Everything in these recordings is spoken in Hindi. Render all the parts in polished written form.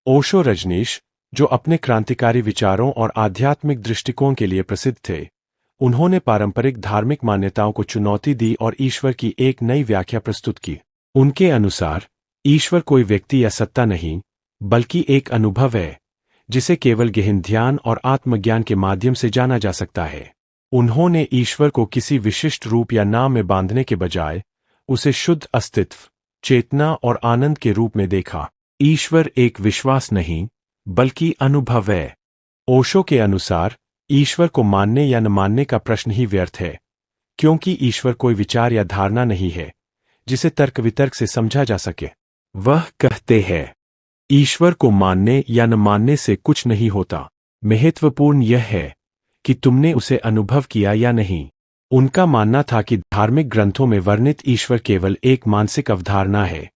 ओशो रजनीश, जो अपने क्रांतिकारी विचारों और आध्यात्मिक दृष्टिकोण के लिए प्रसिद्ध थे, उन्होंने पारंपरिक धार्मिक मान्यताओं को चुनौती दी और ईश्वर की एक नई व्याख्या प्रस्तुत की। उनके अनुसार ईश्वर कोई व्यक्ति या सत्ता नहीं, बल्कि एक अनुभव है जिसे केवल गहन ध्यान और आत्मज्ञान के माध्यम से जाना जा सकता है। उन्होंने ईश्वर को किसी विशिष्ट रूप या नाम में बांधने के बजाय उसे शुद्ध अस्तित्व, चेतना और आनंद के रूप में देखा। ईश्वर एक विश्वास नहीं, बल्कि अनुभव है। ओशो के अनुसार ईश्वर को मानने या न मानने का प्रश्न ही व्यर्थ है, क्योंकि ईश्वर कोई विचार या धारणा नहीं है जिसे तर्क वितर्क से समझा जा सके। वह कहते हैं, ईश्वर को मानने या न मानने से कुछ नहीं होता, महत्वपूर्ण यह है कि तुमने उसे अनुभव किया या नहीं। उनका मानना था कि धार्मिक ग्रंथों में वर्णित ईश्वर केवल एक मानसिक अवधारणा है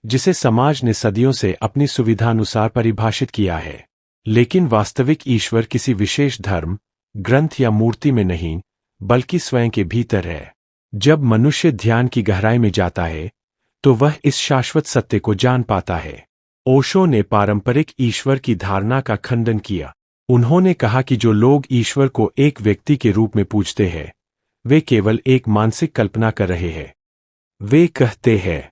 जिसे समाज ने सदियों से अपनी सुविधानुसार परिभाषित किया है, लेकिन वास्तविक ईश्वर किसी विशेष धर्म, ग्रंथ या मूर्ति में नहीं, बल्कि स्वयं के भीतर है। जब मनुष्य ध्यान की गहराई में जाता है तो वह इस शाश्वत सत्य को जान पाता है। ओशो ने पारंपरिक ईश्वर की धारणा का खंडन किया। उन्होंने कहा कि जो लोग ईश्वर को एक व्यक्ति के रूप में पूजते हैं, वे केवल एक मानसिक कल्पना कर रहे हैं। वे कहते हैं,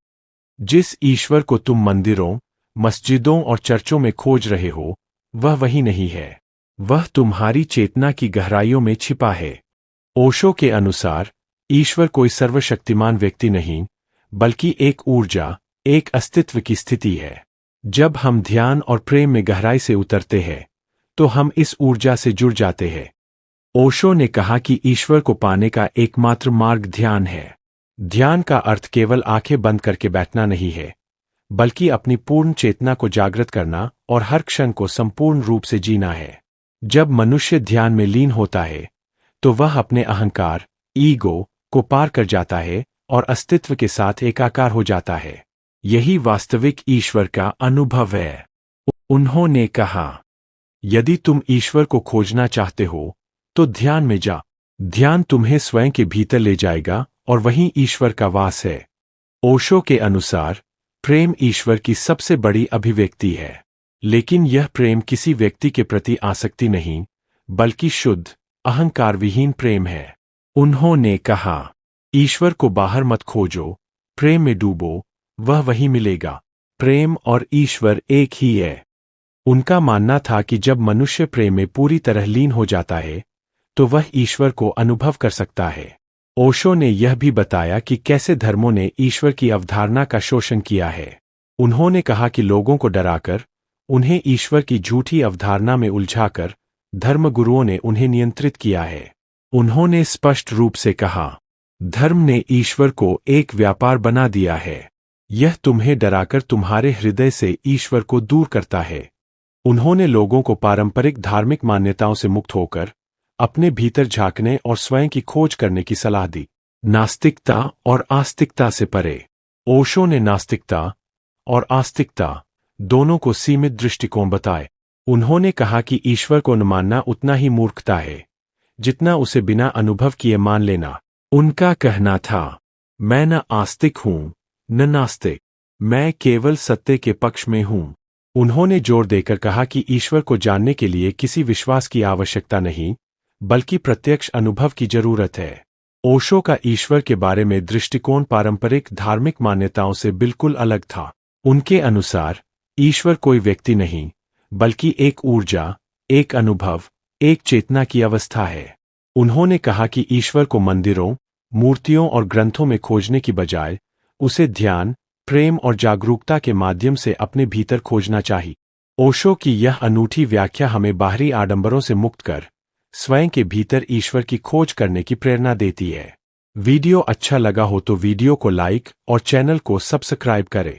जिस ईश्वर को तुम मंदिरों, मस्जिदों और चर्चों में खोज रहे हो, वह वही नहीं है। वह तुम्हारी चेतना की गहराइयों में छिपा है। ओशो के अनुसार ईश्वर कोई सर्वशक्तिमान व्यक्ति नहीं, बल्कि एक ऊर्जा, एक अस्तित्व की स्थिति है। जब हम ध्यान और प्रेम में गहराई से उतरते हैं, तो हम इस ऊर्जा से जुड़ जाते हैं। ओशो ने कहा कि ईश्वर को पाने का एकमात्र मार्ग ध्यान है। ध्यान का अर्थ केवल आंखें बंद करके बैठना नहीं है, बल्कि अपनी पूर्ण चेतना को जागृत करना और हर क्षण को संपूर्ण रूप से जीना है। जब मनुष्य ध्यान में लीन होता है, तो वह अपने अहंकार, ईगो को पार कर जाता है और अस्तित्व के साथ एकाकार हो जाता है। यही वास्तविक ईश्वर का अनुभव है। उन्होंने कहा, यदि तुम ईश्वर को खोजना चाहते हो, तो ध्यान में जा। ध्यान तुम्हें स्वयं के भीतर ले जाएगा और वहीं ईश्वर का वास है। ओशो के अनुसार प्रेम ईश्वर की सबसे बड़ी अभिव्यक्ति है, लेकिन यह प्रेम किसी व्यक्ति के प्रति आसक्ति नहीं, बल्कि शुद्ध, अहंकार विहीन प्रेम है। उन्होंने कहा, ईश्वर को बाहर मत खोजो, प्रेम में डूबो, वह वही मिलेगा। प्रेम और ईश्वर एक ही है। उनका मानना था कि जब मनुष्य प्रेम में पूरी तरह लीन हो जाता है, तो वह ईश्वर को अनुभव कर सकता है। ओशो ने यह भी बताया कि कैसे धर्मों ने ईश्वर की अवधारणा का शोषण किया है। उन्होंने कहा कि लोगों को डराकर, उन्हें ईश्वर की झूठी अवधारणा में उलझाकर धर्मगुरुओं ने उन्हें नियंत्रित किया है। उन्होंने स्पष्ट रूप से कहा, धर्म ने ईश्वर को एक व्यापार बना दिया है। यह तुम्हें डराकर तुम्हारे हृदय से ईश्वर को दूर करता है। उन्होंने लोगों को पारंपरिक धार्मिक मान्यताओं से मुक्त होकर अपने भीतर झांकने और स्वयं की खोज करने की सलाह दी। नास्तिकता और आस्तिकता से परे। ओशो ने नास्तिकता और आस्तिकता दोनों को सीमित दृष्टिकोण बताए। उन्होंने कहा कि ईश्वर को न मानना उतना ही मूर्खता है जितना उसे बिना अनुभव किए मान लेना। उनका कहना था, मैं न आस्तिक हूं न नास्तिक, मैं केवल सत्य के पक्ष में हूं। उन्होंने जोर देकर कहा कि ईश्वर को जानने के लिए किसी विश्वास की आवश्यकता नहीं, बल्कि प्रत्यक्ष अनुभव की जरूरत है। ओशो का ईश्वर के बारे में दृष्टिकोण पारंपरिक धार्मिक मान्यताओं से बिल्कुल अलग था। उनके अनुसार ईश्वर कोई व्यक्ति नहीं, बल्कि एक ऊर्जा, एक अनुभव, एक चेतना की अवस्था है। उन्होंने कहा कि ईश्वर को मंदिरों, मूर्तियों और ग्रंथों में खोजने की बजाय उसे ध्यान, प्रेम और जागरूकता के माध्यम से अपने भीतर खोजना चाहिए। ओशो की यह अनूठी व्याख्या हमें बाहरी आडंबरों से मुक्त कर स्वयं के भीतर ईश्वर की खोज करने की प्रेरणा देती है। वीडियो अच्छा लगा हो तो वीडियो को लाइक और चैनल को सब्सक्राइब करें।